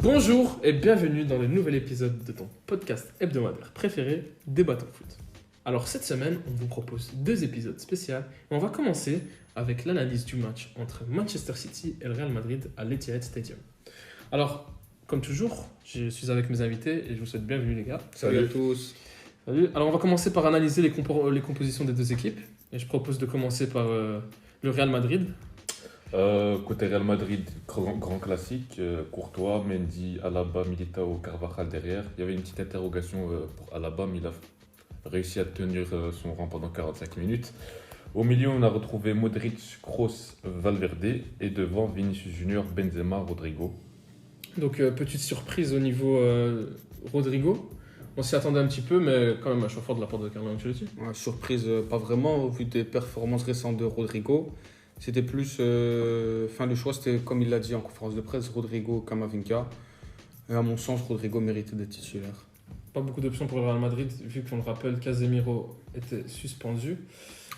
Bonjour et bienvenue dans le nouvel épisode de ton podcast hebdomadaire préféré, Débattons Foot. Alors cette semaine, on vous propose 2 épisodes spéciaux. On va commencer avec l'analyse du match entre Manchester City et le Real Madrid à l'Etihad Stadium. Alors, comme toujours, je suis avec mes invités et je vous souhaite bienvenue les gars. Salut à tous. Salut. Alors on va commencer par analyser les compositions des 2 équipes. Et je propose de commencer par le Real Madrid. Côté Real Madrid, grand classique, Courtois, Mendy, Alaba, Militao, Carvajal derrière. Il y avait une petite interrogation pour Alaba, mais il a réussi à tenir son rang pendant 45 minutes. Au milieu, on a retrouvé Modric, Kroos, Valverde et devant Vinicius Junior, Benzema, Rodrigo. Donc petite surprise au niveau Rodrigo. On s'y attendait un petit peu, mais quand même un choix fort de la part de Carlo Ancelotti. Ouais, surprise, pas vraiment, au vu des performances récentes de Rodrigo. C'était plus. Le choix, c'était comme il l'a dit en conférence de presse, Rodrigo, Camavinga. Et à mon sens, Rodrigo méritait d'être titulaire. Pas beaucoup d'options pour le Real Madrid, vu qu'on le rappelle, Casemiro était suspendu.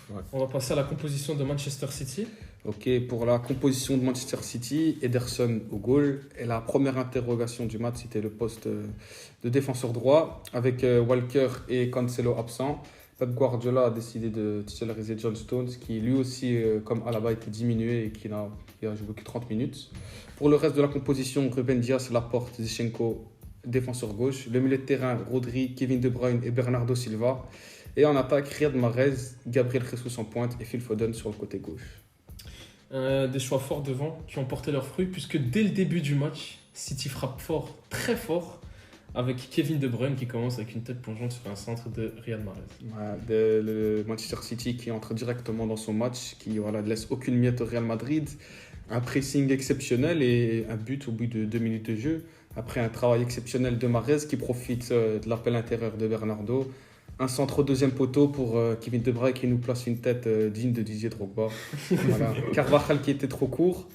Ouais. On va passer à la composition de Manchester City. Ok, pour la composition de Manchester City, Ederson au goal. Et la première interrogation du match, c'était le poste de défenseur droit, avec Walker et Cancelo absents. Pep Guardiola a décidé de titulariser John Stones, qui lui aussi, comme Alaba, était diminué et qui n'a joué que 30 minutes. Pour le reste de la composition, Ruben Dias, Laporte, Zinchenko, défenseur gauche. Le milieu de terrain, Rodri, Kevin De Bruyne et Bernardo Silva. Et en attaque, Riyad Mahrez, Gabriel Jesus en pointe et Phil Foden sur le côté gauche. Des choix forts devant qui ont porté leurs fruits, puisque dès le début du match, City frappe fort, très fort, avec Kevin De Bruyne qui commence avec une tête plongeante sur un centre de Riyad Mahrez. Ouais, le Manchester City qui entre directement dans son match, qui ne laisse aucune miette au Real Madrid. Un pressing exceptionnel et un but au bout de 2 minutes de jeu. Après un travail exceptionnel de Mahrez qui profite de l'appel intérieur de Bernardo. Un centre au deuxième poteau pour Kevin De Bruyne qui nous place une tête digne de Didier Drogba. Voilà. Carvajal qui était trop court.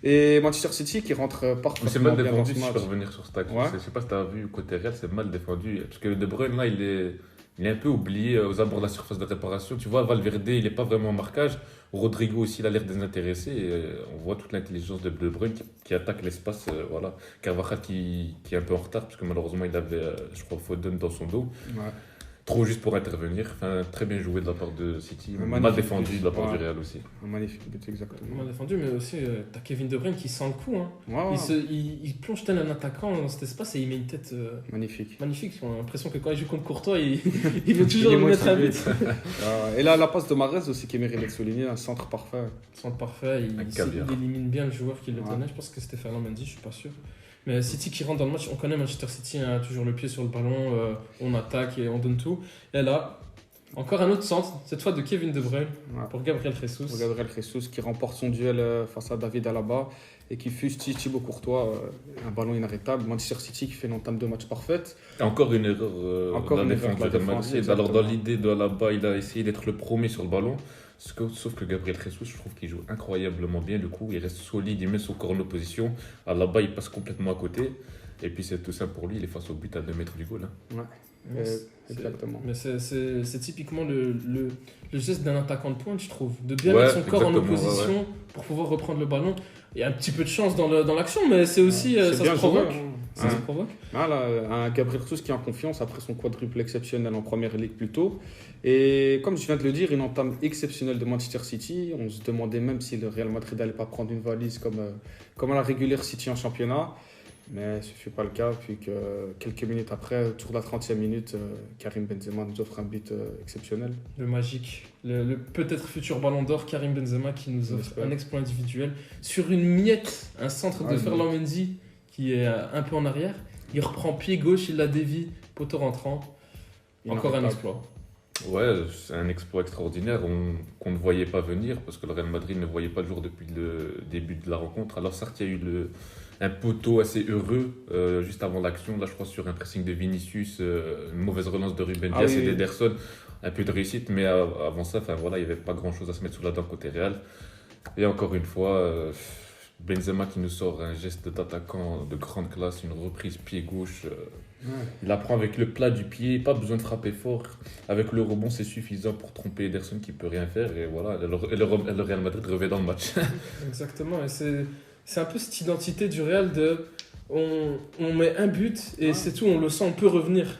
Et Manchester City qui rentre parfaitement C'est mal bien dans défendu, ce si je match. peux revenir sur ça. Ouais. Je ne sais pas si tu as vu côté Real, c'est mal défendu. Parce que De Bruyne, là, il est un peu oublié aux abords de la surface de réparation. Tu vois, Valverde, il n'est pas vraiment en marquage. Rodrigo aussi, il a l'air désintéressé. Et, on voit toute l'intelligence de Bruyne qui attaque l'espace. Voilà. Carvajal qui est un peu en retard, parce que malheureusement, il avait, je crois, Foden dans son dos. Ouais. Trop juste pour intervenir. Enfin, très bien joué de la part de City. Mal défendu de la part du Real aussi. Un magnifique but, exactement. Mal défendu, mais aussi t'as Kevin De Bruyne qui sent le coup. Hein. Ouais. Il plonge tel un attaquant dans cet espace et il met une tête Magnifique. magnifique. On a l'impression que quand il joue contre Courtois, il veut toujours lui mettre un but. Et là, la passe de Mahrez aussi qui mérite d'être soulignée, un centre parfait. Centre parfait, il élimine bien le joueur qui le tenait. Je pense que c'était Fernand Mendy, je suis pas sûr. Mais City qui rentre dans le match, on connaît Manchester City, hein, toujours le pied sur le ballon, on attaque et on donne tout. Et là, encore un autre centre, cette fois de Kevin De Bruyne pour Gabriel Jesus. Pour Gabriel Jesus qui remporte son duel face à David Alaba et qui fustige Thibaut Courtois, un ballon inarrêtable. Manchester City qui fait une entame de match parfaite. Encore une erreur de la défense de Madrid. Alors dans l'idée de Alaba, il a essayé d'être le premier sur le ballon. Sauf que Gabriel Jesus, je trouve qu'il joue incroyablement bien. Du coup, il reste solide, il met son corps en opposition. Alaba, il passe complètement à côté. Et puis c'est tout ça pour lui, il est face au but à 2 mètres du goal. Hein. Ouais, exactement. Mais c'est typiquement le geste d'un attaquant de pointe, je trouve. De bien mettre son corps en opposition pour pouvoir reprendre le ballon. Il y a un petit peu de chance dans l'action, mais c'est aussi ça se provoque. Ça se provoque. Voilà, un Gabriel Jesus qui est en confiance après son quadruple exceptionnel en première ligue plus tôt. Et comme je viens de le dire, une entame exceptionnelle de Manchester City. On se demandait même si le Real Madrid n'allait pas prendre une valise comme à la régulière City en championnat. Mais ce ne fut pas le cas, puis que quelques minutes après, autour de la 30e minute, Karim Benzema nous offre un but exceptionnel. Le magique, le peut-être futur ballon d'or, Karim Benzema qui nous offre un exploit individuel sur une miette, un centre de Ferland Mendy qui est un peu en arrière. Il reprend pied gauche, il la dévie, poteau rentrant. Encore un exploit. Ouais, c'est un exploit extraordinaire qu'on ne voyait pas venir parce que le Real Madrid ne voyait pas le jour depuis le début de la rencontre. Alors certes, il y a eu un poteau assez heureux juste avant l'action. Là, je crois sur un pressing de Vinicius, une mauvaise relance de Ruben Dias et d'Ederson. Un peu de réussite, mais avant ça, il n'y avait pas grand-chose à se mettre sous la dent côté Real. Et encore une fois, Benzema qui nous sort un geste d'attaquant de grande classe, une reprise pied gauche. Il la prend avec le plat du pied, pas besoin de frapper fort. Avec le rebond, c'est suffisant pour tromper Ederson qui peut rien faire. Et voilà, le Real Madrid revient dans le match. Exactement, et c'est un peu cette identité du Real de on met un but et c'est tout, on le sent, on peut revenir.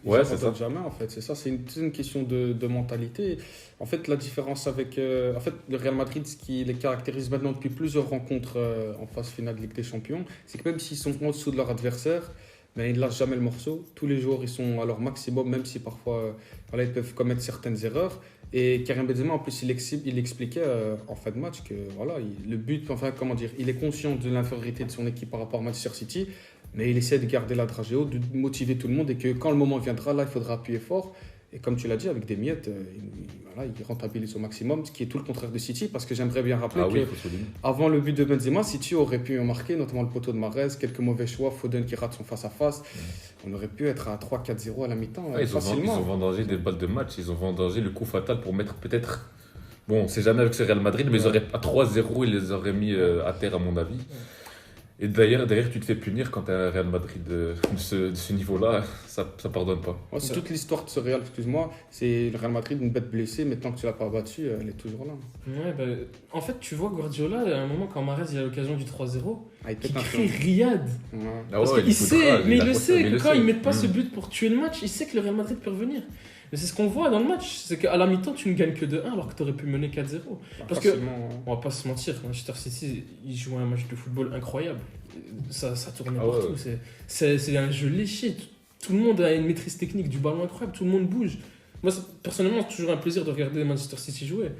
Ouais, Ils c'est s'abandonnent ça. jamais en fait, c'est ça, c'est une question de mentalité. En fait, la différence avec en fait, le Real Madrid, ce qui les caractérise maintenant depuis plusieurs rencontres en phase finale de Ligue des Champions, c'est que même s'ils sont en dessous de leur adversaire, mais ils ne lâchent jamais le morceau. Tous les jours, ils sont à leur maximum, même si parfois voilà, ils peuvent commettre certaines erreurs. Et Karim Benzema, en plus, il expliquait en fin de match que voilà, le but, enfin, comment dire, il est conscient de l'infériorité de son équipe par rapport à Manchester City, mais il essaie de garder la dragée haute, de motiver tout le monde et que quand le moment viendra, là, il faudra appuyer fort. Et comme tu l'as dit, avec des miettes, voilà, il rentabilise au maximum, ce qui est tout le contraire de City, parce que j'aimerais bien rappeler Ah oui, que il faut souligner. avant le but de Benzema, City aurait pu en marquer, notamment le poteau de Mahrez, quelques mauvais choix, Foden qui rate son face-à-face. On aurait pu être à 3-4-0 à la mi-temps Ah, ils ont facilement. vendangé des balles de match, ils ont vendangé le coup fatal pour mettre peut-être. Bon, on sait jamais avec ce Real Madrid, mais ils auraient, à 3-0, ils les auraient mis à terre, à mon avis. Et d'ailleurs, tu te fais punir quand tu as un Real Madrid de ce niveau-là, ça pardonne pas. Ouais, c'est toute l'histoire de ce Real, excuse-moi, c'est le Real Madrid, une bête blessée, mais tant que tu l'as pas battu, elle est toujours là. Ouais, bah, en fait, tu vois, Guardiola, à un moment, quand Mahrez il a l'occasion du 3-0, Ah, il qui pète un crie plomb. Riyad. Ouais. Ah Parce ouais, qu'il sait, mais il le sait, que quand sait. ils mettent pas ce Mm. but pour tuer le match, il sait que le Real Madrid peut revenir. Mais c'est ce qu'on voit dans le match, c'est qu'à la mi-temps, tu ne gagnes que de 1 alors que tu aurais pu mener 4-0. Parce que, Facilement, on va pas se mentir, Manchester City, ils jouaient un match de football incroyable. Ça tournait Ah ouais, partout. ouais. C'est un jeu léché. Tout le monde a une maîtrise technique du ballon incroyable. Tout le monde bouge. Moi, personnellement, c'est toujours un plaisir de regarder Manchester City jouer.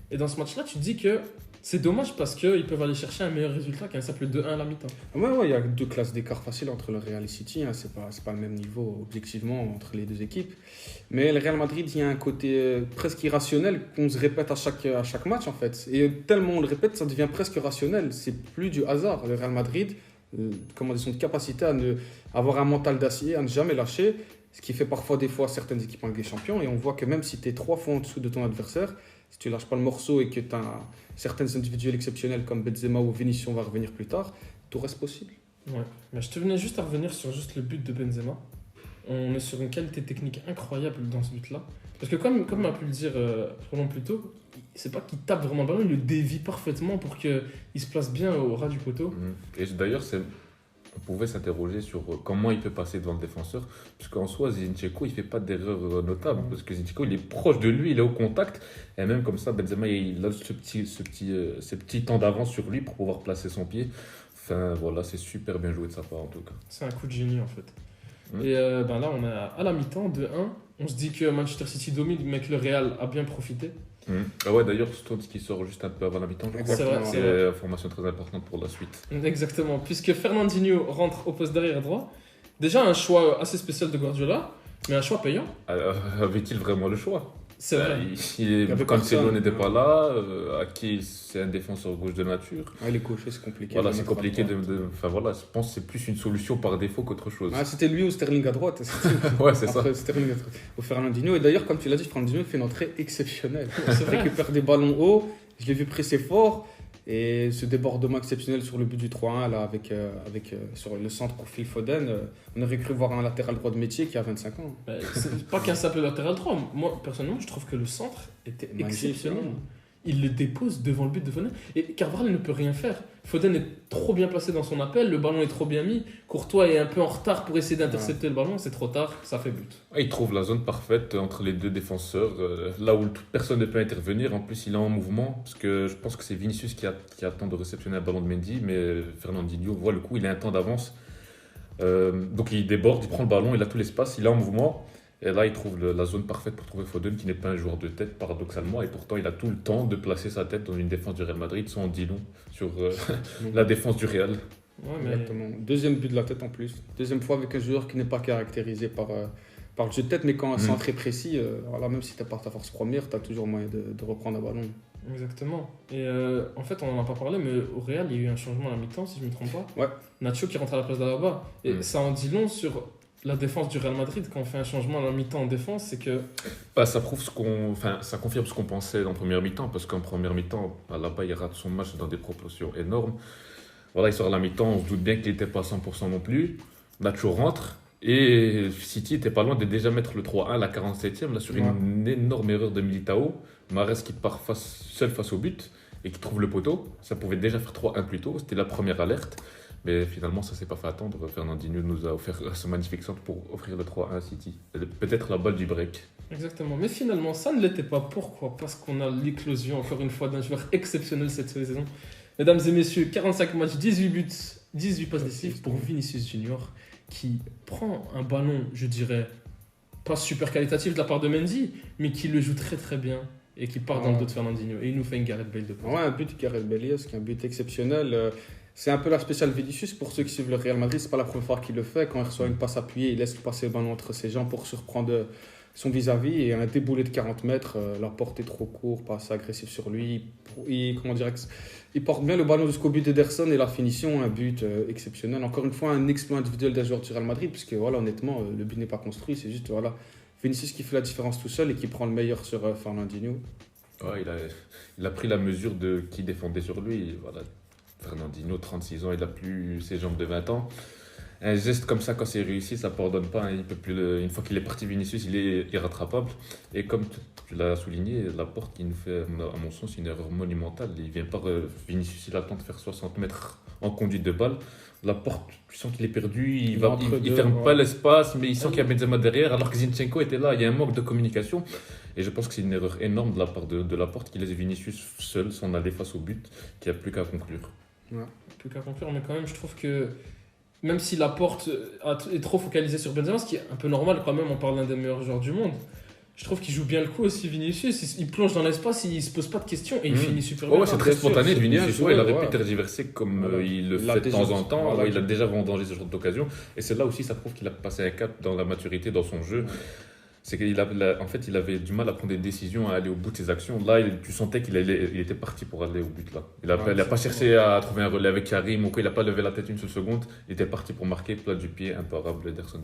Et dans ce match-là, tu te dis que c'est dommage parce qu'ils peuvent aller chercher un meilleur résultat qu'un simple 2-1 à la mi-temps. Ouais, il y a deux classes d'écart faciles entre le Real et City. Hein. C'est pas le même niveau, objectivement, entre les deux équipes. Mais le Real Madrid, il y a un côté presque irrationnel qu'on se répète à chaque match, en fait. Et tellement on le répète, ça devient presque rationnel. C'est plus du hasard. Le Real Madrid, comment dire, son capacité à avoir un mental d'acier, à ne jamais lâcher, ce qui fait parfois des fois certaines équipes en Ligue des Champions. Et on voit que même si tu es 3 fois en dessous de ton adversaire, si tu lâches pas le morceau et que tu as certaines individuels exceptionnels comme Benzema ou Vinicius, on va revenir plus tard, tout reste possible. Ouais. Mais je te venais juste à revenir sur juste le but de Benzema. On est sur une qualité technique incroyable dans ce but-là. Parce que comme on a pu le dire Roland plus tôt, c'est pas qu'il tape vraiment le ballon, il le dévie parfaitement pour qu'il se place bien au ras du poteau. Et d'ailleurs, on pouvait s'interroger sur comment il peut passer devant le défenseur, puisqu'en soi, Zinchenko, il fait pas d'erreur notable, parce que Zinchenko, il est proche de lui, il est au contact, et même comme ça, Benzema, il a ce petit temps d'avance sur lui pour pouvoir placer son pied. Enfin, voilà, c'est super bien joué de sa part, en tout cas. C'est un coup de génie en fait. Mm. Et ben là, on est à la mi-temps, 2-1. On se dit que Manchester City domine, mais que le Real a bien profité. Ah ouais, d'ailleurs, Stones qui sort juste un peu avant la mi-temps, je crois. C'est vrai, C'est une information très importante pour la suite. Exactement, puisque Fernandinho rentre au poste d'arrière droit. Déjà un choix assez spécial de Guardiola, mais un choix payant. Avait-il vraiment le choix? C'est vrai. y avait Cancelo personne. n'était pas là, Aki c'est un défenseur gauche de nature. Ouais, les gauchers, c'est compliqué. Voilà, de c'est mettre à compliqué droite. Enfin voilà, je pense que c'est plus une solution par défaut qu'autre chose. Ah, c'était lui ou Sterling à droite. Ouais, c'est ça. Après, Sterling à droite. Au Fernandinho. Et d'ailleurs, comme tu l'as dit, Fernandinho fait une entrée exceptionnelle. C'est Il vrai. récupère des ballons hauts. Je l'ai vu presser fort. Et ce débordement exceptionnel sur le but du 3-1, là, sur le centre pour Phil Foden, on aurait cru voir un latéral droit de métier qui a 25 ans. C'est pas qu'un simple latéral droit. Moi, personnellement, je trouve que le centre était Magnifique, exceptionnel. hein. Il le dépose devant le but de Foden. Et Carvajal ne peut rien faire. Foden est trop bien placé dans son appel, le ballon est trop bien mis. Courtois est un peu en retard pour essayer d'intercepter le ballon, c'est trop tard, ça fait but. Il trouve la zone parfaite entre les deux défenseurs, là où toute personne ne peut intervenir. En plus, il est en mouvement, parce que je pense que c'est Vinicius qui attend de réceptionner un ballon de Mendy, mais Fernandinho voit le coup, il a un temps d'avance. Donc il déborde, il prend le ballon, il a tout l'espace, il est en mouvement. Et là, il trouve la zone parfaite pour trouver Foden, qui n'est pas un joueur de tête, paradoxalement. Et pourtant, il a tout le temps de placer sa tête dans une défense du Real Madrid. Ça en dit long sur la défense du Real. Ouais, mais Exactement. Deuxième but de la tête en plus. Deuxième fois avec un joueur qui n'est pas caractérisé par le jeu de tête, mais quand c'est très précis, voilà, même si tu n'as pas ta force première, tu as toujours moyen de reprendre un ballon. exactement. Et en fait, on n'en a pas parlé, mais au Real, il y a eu un changement à la mi-temps, si je ne me trompe pas. Ouais. Nacho qui rentre à la place d'Alaba. Et ça en dit long sur la défense du Real Madrid. Quand on fait un changement à la mi-temps en défense, c'est que... Bah, ça confirme ce qu'on pensait en première mi-temps, parce qu'en première mi-temps, là-bas, il rate son match dans des proportions énormes. Voilà, il sort à la mi-temps, on se doute bien qu'il n'était pas à 100% non plus. Nacho rentre, et City était pas loin de déjà mettre le 3-1 à la 47e, là, sur une énorme erreur de Militao. Mahrez qui part seul face au but, et qui trouve le poteau. Ça pouvait déjà faire 3-1 plus tôt, c'était la première alerte. Mais finalement, ça s'est pas fait attendre. Fernandinho nous a offert ce magnifique centre pour offrir le 3-1 à City. Peut-être la balle du break. Exactement. Mais finalement, ça ne l'était pas. Pourquoi? Parce qu'on a l'éclosion, encore une fois, d'un joueur exceptionnel cette saison. Mesdames et messieurs, 45 matchs, 18 buts, 18 passes décisives pour Vinicius Junior, qui prend un ballon, je dirais, pas super qualitatif de la part de Mendy, mais qui le joue très très bien et qui part dans le dos de Fernandinho. Et il nous fait une Gareth Bale de pointe. Ouais, un but de Gareth Bale, un but exceptionnel. C'est un peu la spéciale Vinicius. Pour ceux qui suivent le Real Madrid, c'est pas la première fois qu'il le fait. Quand il reçoit une passe appuyée, il laisse passer le ballon entre ses jambes pour surprendre son vis-à-vis. Et un déboulé de 40 mètres, la porte est trop courte, pas assez agressif sur lui. Il porte bien le ballon jusqu'au but d'Ederson et la finition, un but exceptionnel. Encore une fois, un exploit individuel d'un joueur du Real Madrid, puisque voilà, honnêtement, le but n'est pas construit. C'est juste voilà, Vinicius qui fait la différence tout seul et qui prend le meilleur sur Fernandinho. Ouais, il a pris la mesure de qui défendait sur lui. Voilà. Fernandinho, 36 ans, il n'a plus ses jambes de 20 ans. Un geste comme ça, quand c'est réussi, ça ne pardonne pas. Il peut plus une fois qu'il est parti, Vinicius, il est irrattrapable. Et comme tu l'as souligné, Laporte qui nous fait, à mon sens, une erreur monumentale. Il vient pas, Vinicius, il attend de faire 60 mètres en conduite de balle. Laporte, tu sens qu'il est perdu, il ne ferme pas l'espace, mais il sent qu'il y a Benzema derrière, alors que Zinchenko était là. Il y a un manque de communication. Et je pense que c'est une erreur énorme de la part de Laporte qui laisse Vinicius seul, s'en aller face au but, qui n'a plus qu'à conclure. Ouais. Plus qu'à conclure, mais quand même, je trouve que même si Laporte est trop focalisé sur Benzema, ce qui est un peu normal quand même, on parle d'un des meilleurs joueurs du monde, je trouve qu'il joue bien le coup aussi, Vinicius. Il plonge dans l'espace, il se pose pas de questions et il finit super bien. Ouais, c'est très spontané de Vinicius. Il aurait pu tergiverser comme il le fait de temps en temps. Il a déjà vendangé ce genre d'occasion. Et c'est là aussi, ça prouve qu'il a passé un cap dans la maturité, dans son jeu. C'est qu'il en fait, il avait du mal à prendre des décisions, à aller au bout de ses actions. Là, tu sentais qu'il était parti pour aller au but. Là. Il n'a pas cherché à trouver un relais avec Karim ou quoi. Il n'a pas levé la tête une seule seconde. Il était parti pour marquer, plat du pied, imparable. Ederson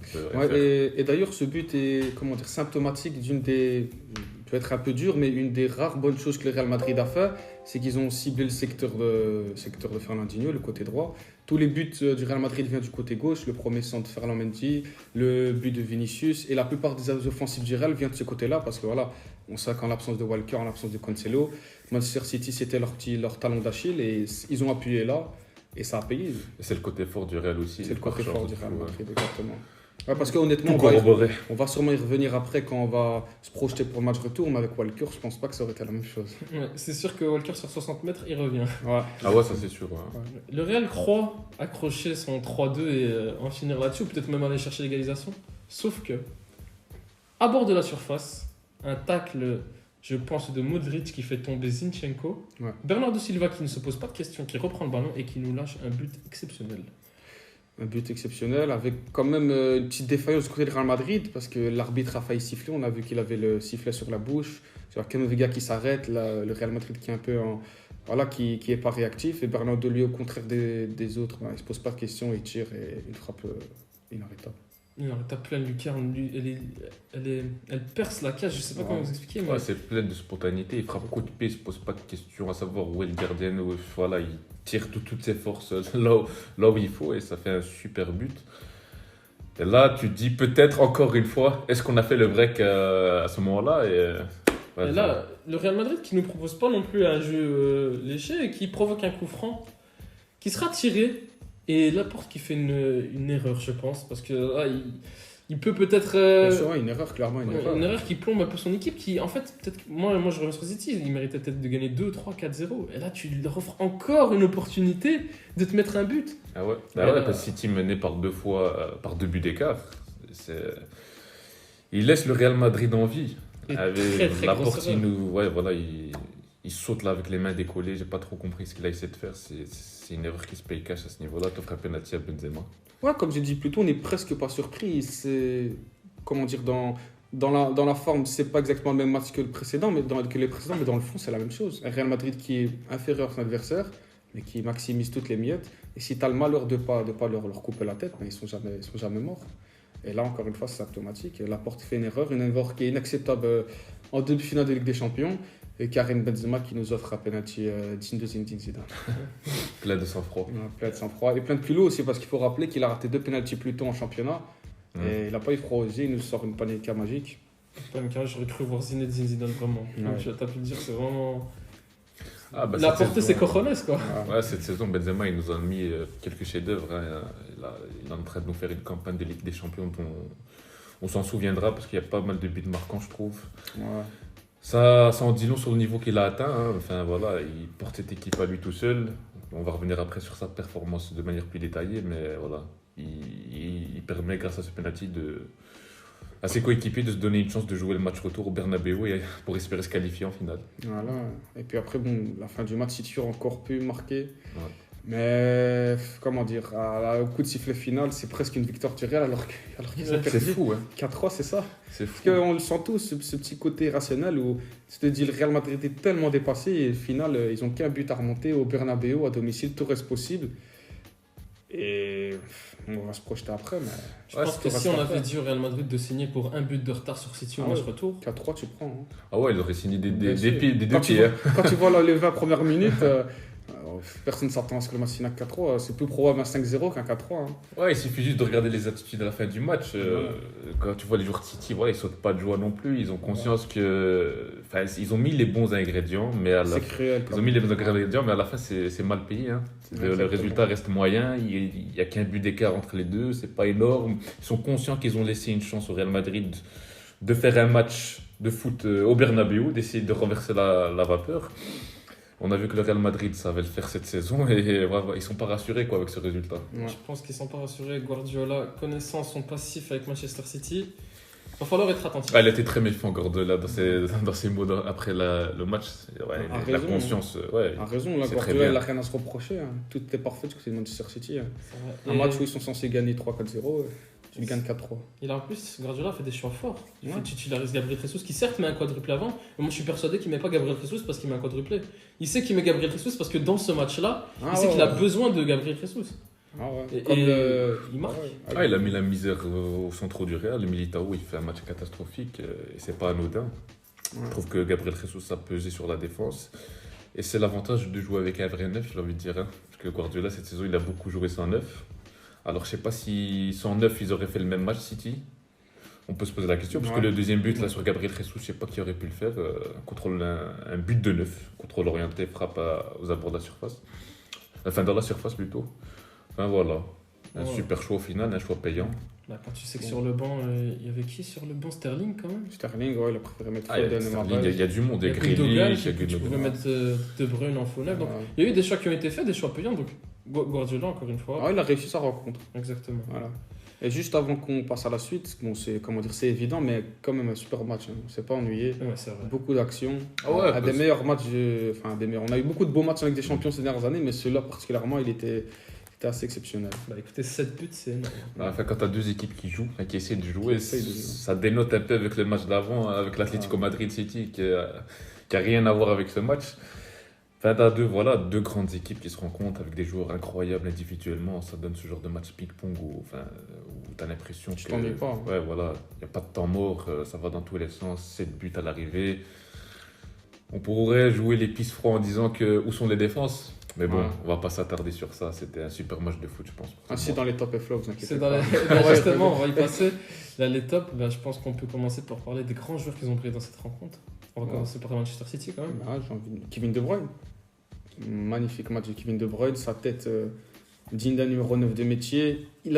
et d'ailleurs, ce but est symptomatique d'une des... peut être un peu dur, mais une des rares bonnes choses que le Real Madrid a fait, c'est qu'ils ont ciblé le secteur de Fernandinho, le côté droit. Tous les buts du Real Madrid viennent du côté gauche. Le premier centre de Ferland Mendy, le but de Vinicius. Et la plupart des offensives du Real viennent de ce côté-là parce que voilà, on sait qu'en l'absence de Walker, en l'absence de Cancelo, Manchester City, c'était leur talon d'Achille et ils ont appuyé là et ça a payé. Et c'est le côté fort du Real aussi. C'est le côté fort du Real Madrid, exactement. Ouais, parce qu'honnêtement, on va sûrement y revenir après quand on va se projeter pour le match retour, mais avec Walker, je pense pas que ça aurait été la même chose. Ouais, c'est sûr que Walker sur 60 mètres, il revient. Ouais. Ah ouais, ça c'est sûr. Ouais. Le Real croit accrocher son 3-2 et en finir là-dessus, ou peut-être même aller chercher l'égalisation. Sauf que, à bord de la surface, un tacle, je pense, de Modric qui fait tomber Zinchenko. Ouais. Bernardo Silva qui ne se pose pas de questions, qui reprend le ballon et qui nous lâche un but exceptionnel. Un but exceptionnel avec quand même une petite défaillance du côté de Real Madrid parce que l'arbitre a failli siffler. On a vu qu'il avait le sifflet sur la bouche. C'est Camavinga qui s'arrête, le Real Madrid qui est un peu qui est pas réactif et Bernardo lui au contraire des autres, il se pose pas de questions, il tire et une frappe inarrêtable. Inarrêtable, pleine lucarne, elle perce la cage, je sais pas comment vous expliquer. Mais... Ouais, c'est plein de spontanéité, il frappe coup de pied, il se pose pas de questions à savoir où est le gardien, voilà, il tire toutes ses forces là où il faut et ça fait un super but. Et là, tu te dis peut-être encore une fois, est-ce qu'on a fait le break à ce moment-là et là, le Real Madrid qui ne nous propose pas non plus un jeu léché et qui provoque un coup franc qui sera tiré et Laporte qui fait une erreur, je pense, parce que là, il peut peut-être... une erreur, clairement, une erreur qui plombe un peu son équipe qui, en fait, peut-être moi je reviens sur City, il méritait peut-être de gagner 2, 3, 4-0. Et là, tu leur offres encore une opportunité de te mettre un but. Ah ouais, parce que City mené par 2 buts d'écart. Il laisse le Real Madrid en vie. Avec Laporte, il saute là avec les mains décollées. J'ai pas trop compris ce qu'il a essayé de faire. C'est une erreur qui se paye cash à ce niveau-là. T'offres un penalty à Benzema. Ouais, comme j'ai dit plus tôt, on n'est presque pas surpris. C'est, comment dire, dans la forme, c'est pas exactement le même match que les précédents, mais dans le fond, c'est la même chose. Un Real Madrid qui est inférieur à son adversaire, mais qui maximise toutes les miettes. Et si tu as le malheur de pas leur couper la tête, ils sont jamais morts. Et là, encore une fois, c'est symptomatique. Laporte fait une erreur qui est inacceptable en demi-finale de Ligue des Champions. Et Karim Benzema qui nous offre un penalty digne de Zinedine Zidane. Plein de sang-froid. Plein de sang-froid. Et plein de culot aussi, parce qu'il faut rappeler qu'il a raté 2 penaltys plus tôt en championnat. Et il n'a pas eu froid aux yeux, il nous sort une Panenka magique. Panenka, j'aurais cru voir Zinedine Zidane vraiment. Ouais. Comme tu as pu le dire, c'est vraiment... Ah, bah, Il a cette porté saison, ses cojones, quoi. Ouais, cette saison, Benzema, il nous a mis quelques chefs-d'œuvre. Hein. Il est en train de nous faire une campagne de Ligue des Champions dont on s'en souviendra parce qu'il y a pas mal de buts marquants, je trouve. Ouais. Ça en dit long sur le niveau qu'il a atteint. Hein. Enfin, voilà, il porte cette équipe à lui tout seul. On va revenir après sur sa performance de manière plus détaillée, mais voilà, il permet, grâce à ce penalty, à ses coéquipiers de se donner une chance de jouer le match retour au Bernabeu pour espérer se qualifier en finale. Voilà. Et puis après, bon, la fin du match, City aurait encore pu marquer. Ouais. Mais comment dire, au coup de sifflet final, c'est presque une victoire du Real alors qu'ils ont C'est perdu. fou, hein. 4-3, c'est ça. C'est fou. Parce qu'on le sent tous, ce petit côté rationnel où tu te dis le Real Madrid est tellement dépassé et au final, ils n'ont qu'un but à remonter au Bernabeu à domicile, tout reste possible. Et on va se projeter après. Mais Je pense que tout si reste on à avait faire. dit au Real Madrid de signer pour un but de retard sur City au Ah match ouais. retour, 4-3, tu prends. Hein. Ah ouais, il aurait signé des Bien sûr. deux Quand tu pieds. vois- Quand tu vois les 20 premières minutes, personne ne s'attend à ce que le match finisse à 4-3. C'est plus probable un 5-0 qu'un 4-3. Hein. Ouais, il suffit juste de regarder les attitudes à la fin du match. Quand tu vois les joueurs de City, voilà, ils sautent pas de joie non plus. Ils ont conscience que. Enfin, ils ont mis les bons ingrédients, mais à la C'est cruel. Ils ont mis les bons ingrédients, mais à la fin, c'est mal payé. Hein. Le Exactement. résultat reste moyen. Il n'y a qu'un but d'écart entre les deux. C'est pas énorme. Ils sont conscients qu'ils ont laissé une chance au Real Madrid de faire un match de foot au Bernabeu, d'essayer de renverser la vapeur. On a vu que le Real Madrid savait le faire cette saison et voilà, ils sont pas rassurés quoi, avec ce résultat. Ouais. je pense qu'ils ne sont pas rassurés. Guardiola, connaissant son passif avec Manchester City, il va falloir être attentif. Ah, il était très méfiant, Guardiola, dans ses mots après le match. Ouais, A la raison, conscience. Ouais. A raison, là, C'est très Guardiola, il bien. n'a rien à se reprocher. Hein. Tout est parfait du côté de Manchester City. Hein. C'est vrai. Un Et match où ils sont censés gagner 3-4-0, tu le gagnes 4-3. il a en plus, Guardiola fait des choix forts. Il Ouais. fait titulariser Gabriel Jesus, qui certes met un quadruplé avant, mais moi je suis persuadé qu'il ne met pas Gabriel Jesus parce qu'il met un quadruplé. Il sait qu'il met Gabriel Jesus parce que dans ce match-là, il sait qu'il a besoin de Gabriel Jesus. Ah ouais. Et- Comme et il marque. Ouais. Ah, il a mis la misère au centre du Real. Le Militao, il fait un match catastrophique et c'est pas anodin. Ouais. Je trouve que Gabriel Jesus a pesé sur la défense. Et c'est l'avantage de jouer avec un vrai neuf, j'ai envie de dire. Hein. Parce que Guardiola, cette saison, il a beaucoup joué sans neuf. Alors, je sais pas si sans neuf, ils auraient fait le même match, City. On peut se poser la question. Parce que Ouais. le deuxième but, là, sur Gabriel Jesus, je sais pas qui aurait pu le faire. Contrôle un but de neuf. Contrôle orienté, frappe aux abords de la surface. Enfin, dans la surface plutôt. Enfin, voilà. Un Ouais. super choix au final, un choix payant. Bah, quand tu sais que sur le banc, il y avait qui sur le banc? Sterling quand même. Sterling, ouais, il a préféré mettre Ah, il y a Foden et Sterling, Mahrez. il y a du monde, il y a Gundogan, Grealish, il y a tu pouvais Gundogan. mettre De Bruyne en faux neuf. Donc Ouais. il y a eu des choix qui ont été faits, des choix payants. Donc Guardiola, encore une fois. Ah, il a réussi sa rencontre. Exactement. Voilà. Et juste avant qu'on passe à la suite, bon, c'est évident, mais quand même un super match. Hein. On s'est pas ennuyé. Ouais, c'est vrai. Beaucoup d'actions. Ah ouais, un parce- des meilleurs matchs. Enfin, des meilleurs. On a eu beaucoup de beaux matchs avec des champions ces dernières années, mais celui-là particulièrement, c'était assez exceptionnel. Bah écoutez, 7 buts, c'est énorme. Enfin, quand tu as deux équipes qui jouent, enfin, qui essaient de jouer, Qui essayent de jouer. ça dénote un peu avec le match d'avant, avec l'Atlético Madrid City, qui a rien à voir avec ce match. Enfin, tu as deux grandes équipes qui se rencontrent avec des joueurs incroyables individuellement. Ça donne ce genre de match ping-pong où tu as l'impression Tu que. t'ennuies pas. Hein. Ouais, voilà, il n'y a pas de temps mort, ça va dans tous les sens, 7 buts à l'arrivée. On pourrait jouer les pistes froids en disant que où sont les défenses, mais bon, Ouais. on va pas s'attarder sur ça. C'était un super match de foot, je pense. Ah, si, dans les top et flops, vous inquiétez C'est pas. dans les... Bah, justement, on va y passer. Là, les tops, bah, je pense qu'on peut commencer par parler des grands joueurs qu'ils ont brillé dans cette rencontre. On va Ouais. commencer par Manchester City quand même. Ah, j'ai envie de- Kevin De Bruyne. Magnifique match de Kevin De Bruyne. Sa tête digne d'un numéro 9 de métier. Il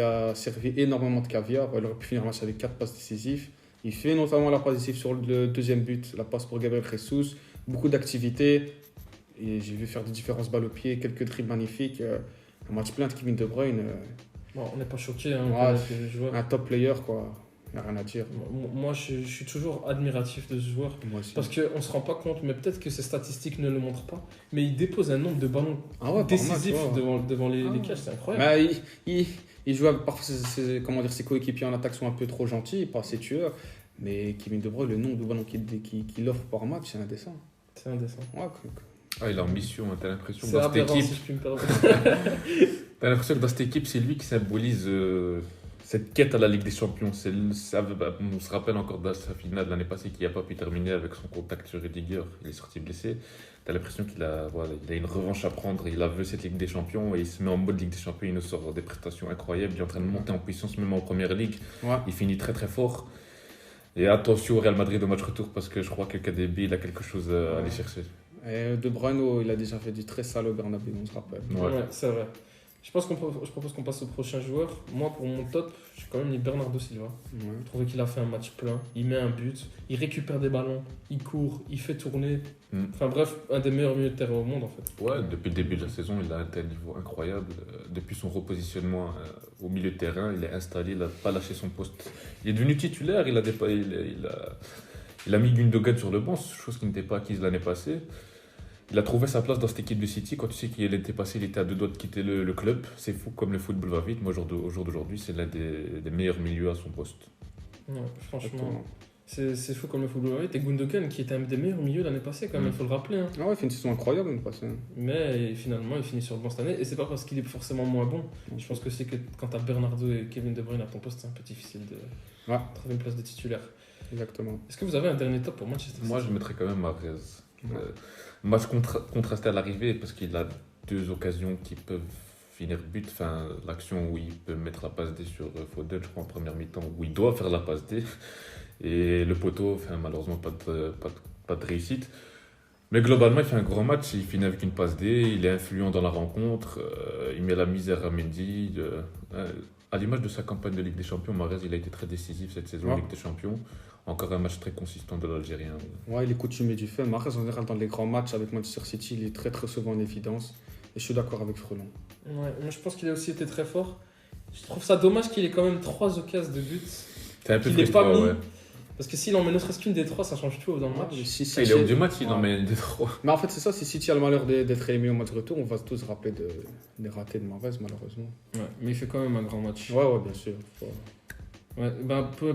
a servi énormément de caviar. Il aurait pu finir le match avec 4 passes décisives. Il fait notamment la passe décisive sur le deuxième but, la passe pour Gabriel Jesus. Beaucoup d'activité. Et j'ai vu faire des différences balles au pied, quelques dribbles magnifiques. Un match plein de Kevin De Bruyne. Bon, on n'est pas choqué, hein, on Ouais. connaît les joueurs. Un top player, quoi. Il n'y a rien à dire. Moi, je suis toujours admiratif de ce joueur. Moi aussi. Parce qu'on ne se rend pas compte, mais peut-être que ses statistiques ne le montrent pas. Mais il dépose un nombre de ballons Ah ouais, par décisifs match, ouais. devant les Ah. cages, c'est incroyable. Mais il joue avec, parfois ses coéquipiers en attaque sont un peu trop gentils, pas assez tueurs. Mais Kevin De Bruyne, le nombre de ballons qu'il offre par match, c'est indécent. C'est indécent. Ouais, Ah, il est en mission, hein, t'as l'impression que C'est dans cette aberrant, équipe, si je puis me permettre. t'as l'impression que dans cette équipe, c'est lui qui symbolise cette quête à la Ligue des Champions. On se rappelle encore de sa finale de l'année passée qu'il n'a pas pu terminer avec son contact sur Rudiger. Il est sorti blessé. T'as l'impression qu'il a une revanche à prendre. Il a vu cette Ligue des Champions et il se met en mode Ligue des Champions. Il nous sort des prestations incroyables. Il est en train de monter en puissance même en première ligue. ouais. Il finit très très fort. Et attention au Real Madrid au match retour parce que je crois que KDB il a quelque chose à aller chercher. Et De Bruyne, il a déjà fait du très sale au Bernabeu, on se rappelle. Ouais, c'est vrai. Je propose qu'on passe au prochain joueur. Moi, pour mon top, j'ai quand même mis Bernardo Silva. Ouais. Je trouvais qu'il a fait un match plein. Il met un but, il récupère des ballons, il court, il fait tourner. Enfin bref, un des meilleurs milieux de terrain au monde en fait. Ouais, depuis le début de la saison, il a atteint un niveau incroyable. Depuis son repositionnement au milieu de terrain, il est installé, il n'a pas lâché son poste. Il est devenu titulaire, il a mis Gundogan sur le banc, chose qui n'était pas acquise l'année passée. Il a trouvé sa place dans cette équipe de City. Quand tu sais qu'il était passé, il était à 2 doigts de quitter le club. C'est fou comme le football va vite. Moi, au jour d'aujourd'hui, c'est l'un des meilleurs milieux à son poste. Ouais, franchement, Exactement. c'est fou comme le football va vite. Et Gundogan, qui était un des meilleurs milieux l'année passée, quand même, il faut le rappeler. Hein. Ah ouais, il fait une saison incroyable l'année passée. Mais finalement, il finit sur le banc cette année. Et c'est pas parce qu'il est forcément moins bon. Je pense que c'est que quand t'as Bernardo et Kevin De Bruyne à ton poste, c'est un peu difficile de trouver une place de titulaire. Exactement. Est-ce que vous avez un dernier top pour Manchester City? Moi, je mettrais quand même Mahrez. Ouais. Match contrasté à l'arrivée parce qu'il a 2 occasions qui peuvent finir but. Enfin, l'action où il peut mettre la passe D sur Foden, je crois, en première mi-temps, où il doit faire la passe D. Et le poteau, malheureusement, pas de réussite. Mais globalement, il fait un grand match. Il finit avec une passe D. Il est influent dans la rencontre. Il met la misère à Mendy. À l'image de sa campagne de Ligue des Champions, Mahrez, il a été très décisif cette saison en Ligue des Champions. Encore un match très consistant de l'Algérien. Ouais, il est coutumier du fait. Mahrez, en général, dans les grands matchs avec Manchester City, il est très très souvent en évidence. Et je suis d'accord avec Frelon. Ouais, moi je pense qu'il a aussi été très fort. Je trouve ça dommage qu'il ait quand même 3 occasions de but. C'est un peu Qu'il n'ait pas frustrant, mis. ouais. Parce que s'il en met ne serait-ce qu'une des 3, ça change tout dans le match. Si Il est hors du match, il Ouais. en met des 3. Mais en fait, c'est ça, si City a le malheur d'être éliminé au match retour, on va tous se rappeler des ratés de Mahrez, malheureusement. Ouais, mais il fait quand même un grand match. Ouais, bien sûr. Ouais,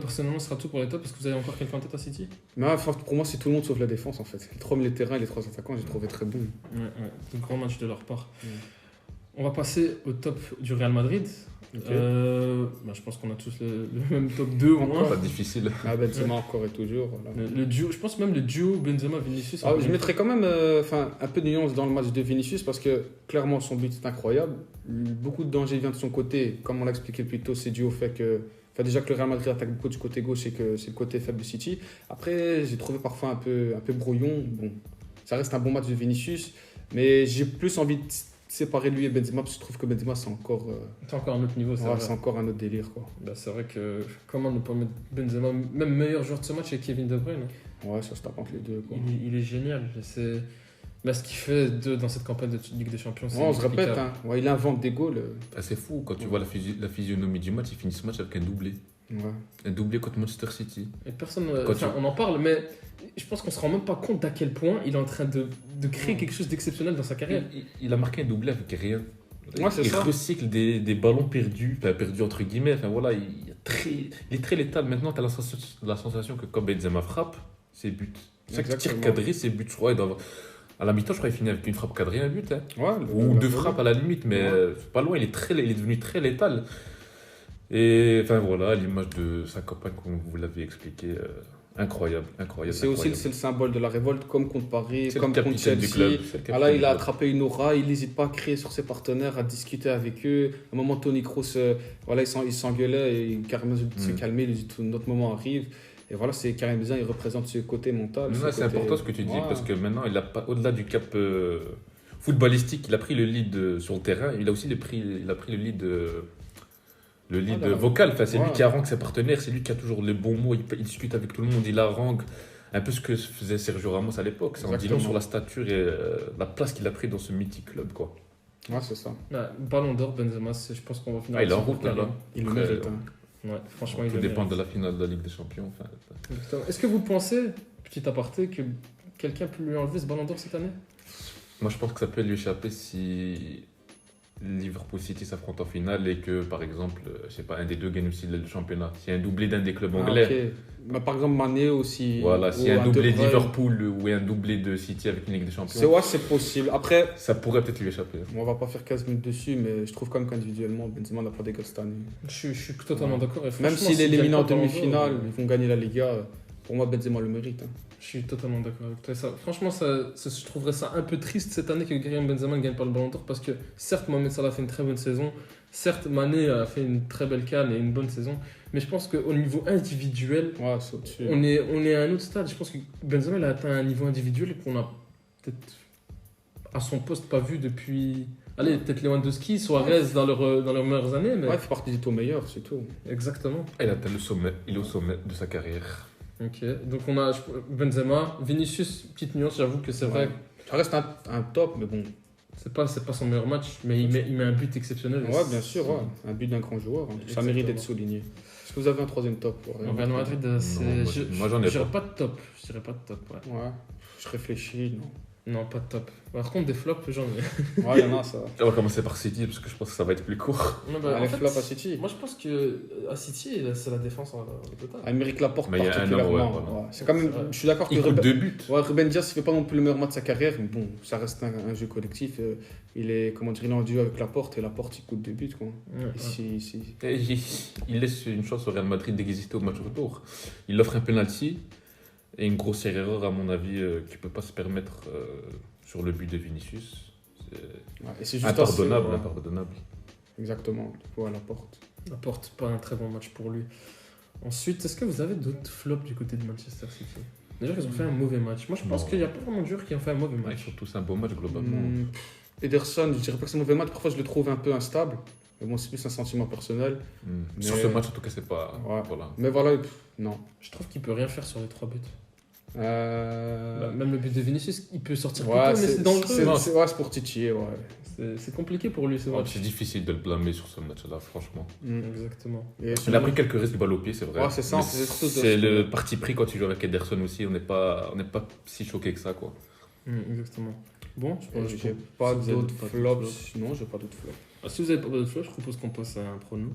personnellement, ce sera tout pour les tops. Est-ce que vous avez encore quelqu'un en tête à City? Mais enfin, pour moi, c'est tout le monde sauf la défense, en fait. Les 3 milieux de terrain et les 3 attaquants, j'ai trouvé très bon. Ouais, un grand match de leur part. Ouais. On va passer au top du Real Madrid. Ok. Je pense qu'on a tous le même top 2 au moins. Pas difficile. Ah, Benzema encore et toujours. Voilà. Le duo, je pense même le duo Benzema-Vinicius. Ah, je mettrais quand même un peu de nuance dans le match de Vinicius parce que clairement son but est incroyable. Beaucoup de danger vient de son côté. Comme on l'a expliqué plus tôt, c'est dû au fait que. Déjà que le Real Madrid attaque beaucoup du côté gauche et que c'est le côté faible de City. Après, j'ai trouvé parfois un peu brouillon. Bon, ça reste un bon match de Vinicius, mais j'ai plus envie de séparer lui et Benzema parce que je trouve que Benzema c'est encore un autre niveau, c'est encore un autre délire quoi. C'est vrai que comment ne pas mettre Benzema, même meilleur joueur de ce match, c'est Kevin De Bruyne. Ouais, ça se tape entre les deux quoi. Il est génial. C'est ce qu'il fait dans cette campagne de Ligue des Champions. On se répète, hein. Ouais, il invente des goals. C'est fou quand tu vois la physionomie du match, il finit ce match avec un doublé. Ouais. Un doublé contre Manchester City. Et personne, on en parle, mais je pense qu'on se rend même pas compte d'à quel point il est en train de créer quelque chose d'exceptionnel dans sa carrière. Il a marqué un doublé avec rien. Ouais, c'est il ça. recycle des ballons perdus, perdus entre guillemets. Voilà, il est très létal. Maintenant, tu as la sensation que quand Benzema frappe, c'est but. Chaque tir cadré, c'est but. Je crois, à la mi-temps, je crois qu'il finit avec une frappe cadrée, un but. Hein. Ouais, ou 2 frappes à la limite, mais c'est pas loin. Il est devenu très létal. Et voilà, l'image de sa campagne, comme vous l'avez expliqué, incroyable. C'est aussi le symbole de la révolte, comme contre Paris, comme contre Chelsea. Du club. Là, il a attrapé une aura, il n'hésite pas à crier sur ses partenaires, à discuter avec eux. À un moment, Toni Kroos, il s'engueulait et carrément se calmer, il dit notre moment arrive. Et voilà, c'est Karim Benzema, il représente ce côté mental. C'est important ce que tu dis, parce que maintenant, il a pas, au-delà du cap footballistique, il a pris le lead sur le terrain, il a aussi pris le lead. Le lead vocal, c'est lui qui harangue ses partenaires, c'est lui qui a toujours les bons mots, il discute avec tout le monde, il harangue. Un peu ce que faisait Sergio Ramos à l'époque. Ça en dit long sur la stature et la place qu'il a pris dans ce mythique club, quoi. Ouais, c'est ça. Ballon d'or, Benzema, je pense qu'on va finir. Il est en route là. Il le mérite. Ouais, franchement, tout dépend de la finale de la Ligue des Champions. Est-ce que vous pensez, petit aparté, que quelqu'un peut lui enlever ce ballon d'or cette année? Moi, je pense que ça peut lui échapper si Liverpool City s'affronte en finale et que, par exemple, je sais pas, un des deux gagne aussi le championnat. S'il y a un doublé d'un des clubs anglais. Okay. Bah, par exemple, Mané aussi. Voilà, s'il y a un doublé de Liverpool ou un doublé de City avec une Ligue des Champions. C'est possible. Après, ça pourrait peut-être lui échapper. On va pas faire 15 minutes dessus, mais je trouve quand même qu'individuellement, Benzema n'a pas d'égal cette année. Je suis totalement d'accord. Même s'il est éliminé en demi-finale, ils vont gagner la Liga. Pour moi, Benzema le mérite. Je suis totalement d'accord avec toi. Franchement, je trouverais ça un peu triste cette année que Karim Benzema ne gagne pas le Ballon d'Or parce que certes, Mohamed Salah a fait une très bonne saison, certes, Mané a fait une très belle CAN et une bonne saison, mais je pense qu'au niveau individuel, on est à un autre stade. Je pense que Benzema il a atteint un niveau individuel qu'on n'a peut-être à son poste pas vu depuis. Allez, peut-être Lewandowski, Suarez dans leurs meilleures années, mais. Ouais, il fait partie des taux meilleurs, c'est tout. Exactement. Il atteint le sommet, il est au sommet de sa carrière. Ok, donc on a Benzema, Vinicius, petite nuance, j'avoue que c'est vrai, Ouais. Ça reste un top, mais bon. c'est pas son meilleur match, mais il met un but exceptionnel. Ouais, bien sûr, ouais. Un but d'un grand joueur. Hein. Ça mérite d'être souligné. Est-ce que vous avez un troisième top pour Au Real Madrid, c'est. Moi, j'en ai Je dirais pas. pas de top. Je dirais pas de top, ouais. Ouais, je réfléchis, non. Non, pas de top. Par contre, des flops, j'en ai. Ouais, il y en a ça. On va commencer par City parce que je pense que ça va être plus court. Non, bah, Allez, en fait, flop à City. moi, je pense que à City, c'est la défense en total. Aymeric Laporte Mais il y a un an, particulièrement. ouais, voilà. Ouais. C'est quand même, C'est vrai. je suis d'accord que Il coûte 2 buts. Ouais, Ruben Dias, il fait pas non plus le meilleur match de sa carrière, mais bon, ça reste un jeu collectif. Il est, comment dire, il est en duo avec Laporte et Laporte, il coûte 2 buts, quoi. Ouais, ouais. Et il laisse une chance au Real Madrid d'exister au match retour. Il offre un penalty et une grossière erreur, à mon avis, qu'il ne peut pas se permettre sur le but de Vinicius. C'est Ouais, et c'est juste impardonnable, assez, ouais. impardonnable. Exactement, du coup, à Laporte. Laporte, pas un très bon match pour lui. Ensuite, est-ce que vous avez d'autres flops du côté de Manchester City? Déjà, ils ont fait un mauvais match. Moi, je pense Non. qu'il n'y a pas vraiment de joueurs qui ont fait un mauvais Ouais, match. surtout, c'est un beau match globalement. Ederson, je dirais pas que c'est un mauvais match, parfois je le trouve un peu instable. Mais bon, c'est plus un sentiment personnel. Mais- Sur ce match, en tout cas, c'est pas. Ouais. Voilà. Mais voilà, non. Je trouve qu'il peut rien faire sur les 3 buts. Euh... Bah, même le but de Vinicius, il peut sortir plus Ouais, tôt, mais c'est dangereux. ouais, c'est pour titiller, ouais. C'est compliqué pour lui, ce Ouais, match. c'est difficile de le blâmer sur ce match-là, franchement. Exactement. Et Il a pris quelques risques de balle au pied, c'est vrai. Ouais, c'est ça, Mais c'est surtout de- c'est le parti pris quand tu joues avec Ederson aussi. On n'est pas si choqué que ça, quoi. Exactement. Bon, je J'ai pas si vous avez d'autres pas flops. Non, j'ai pas d'autres flops. Si vous avez pas d'autres flops, je propose qu'on passe à un prono.